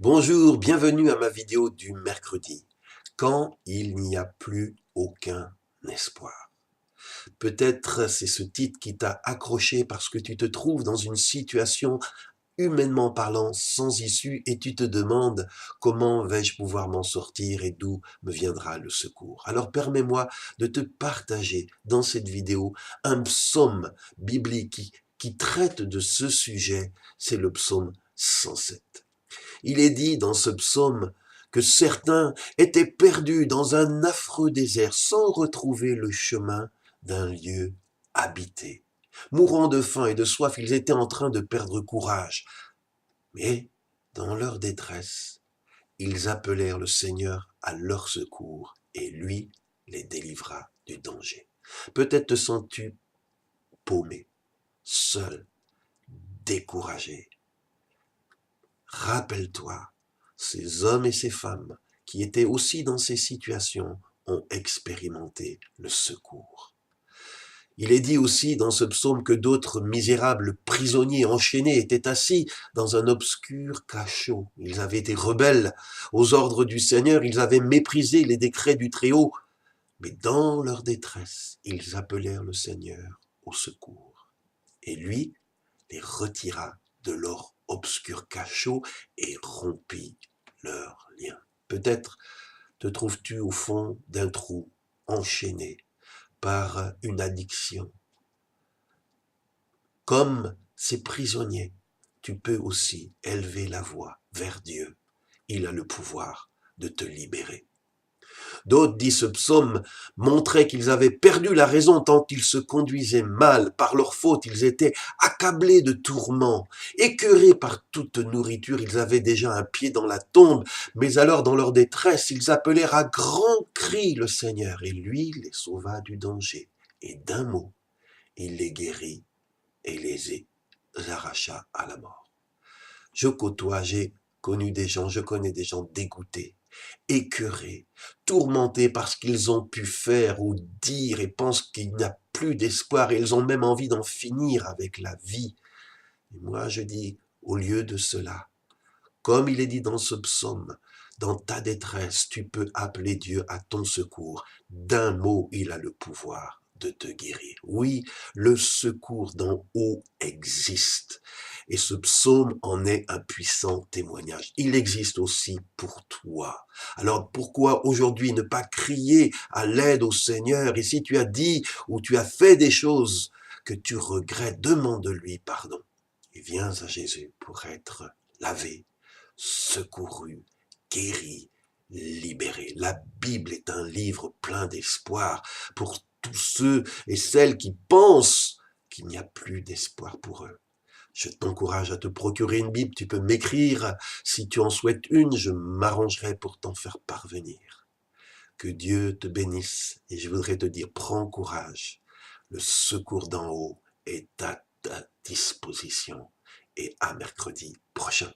Bonjour, bienvenue à ma vidéo du mercredi. Quand il n'y a plus aucun espoir. Peut-être c'est ce titre qui t'a accroché parce que tu te trouves dans une situation humainement parlant sans issue et tu te demandes comment vais-je pouvoir m'en sortir et d'où me viendra le secours. Alors permets-moi de te partager dans cette vidéo un psaume biblique qui traite de ce sujet, c'est le psaume 107. Il est dit dans ce psaume que certains étaient perdus dans un affreux désert sans retrouver le chemin d'un lieu habité. Mourant de faim et de soif, ils étaient en train de perdre courage. Mais, dans leur détresse, ils appelèrent le Seigneur à leur secours et lui les délivra du danger. Peut-être te sens-tu paumé, seul, découragé. Rappelle-toi, ces hommes et ces femmes qui étaient aussi dans ces situations ont expérimenté le secours. Il est dit aussi dans ce psaume que d'autres misérables prisonniers enchaînés étaient assis dans un obscur cachot. Ils avaient été rebelles aux ordres du Seigneur, ils avaient méprisé les décrets du Très-Haut, mais dans leur détresse, ils appelèrent le Seigneur au secours. Et lui les retira de leur obscur cachot et rompit leurs liens. Peut-être te trouves-tu au fond d'un trou, enchaîné par une addiction. Comme ces prisonniers, tu peux aussi élever la voix vers Dieu. Il a le pouvoir de te libérer. D'autres, dit ce psaume, montraient qu'ils avaient perdu la raison tant ils se conduisaient mal. Par leur faute, ils étaient accablés de tourments. Écœurés par toute nourriture, ils avaient déjà un pied dans la tombe. Mais alors, dans leur détresse, ils appelèrent à grands cris le Seigneur. Et lui les sauva du danger. Et d'un mot, il les guérit et les arracha à la mort. J'ai connu des gens, je connais des gens dégoûtés, écœurés, tourmentés par ce qu'ils ont pu faire ou dire et pensent qu'il n'y a plus d'espoir et ils ont même envie d'en finir avec la vie. Et moi je dis, au lieu de cela, comme il est dit dans ce psaume, dans ta détresse, tu peux appeler Dieu à ton secours. D'un mot, il a le pouvoir de te guérir. Oui, le secours d'en haut existe. Et ce psaume en est un puissant témoignage. Il existe aussi pour toi. Alors pourquoi aujourd'hui ne pas crier à l'aide au Seigneur? Et si tu as dit ou tu as fait des choses que tu regrettes, demande-lui pardon. Et viens à Jésus pour être lavé, secouru, guéri, libéré. La Bible est un livre plein d'espoir pour tous ceux et celles qui pensent qu'il n'y a plus d'espoir pour eux. Je t'encourage à te procurer une Bible, tu peux m'écrire. Si tu en souhaites une, je m'arrangerai pour t'en faire parvenir. Que Dieu te bénisse et je voudrais te dire, prends courage. Le secours d'en haut est à ta disposition et à mercredi prochain.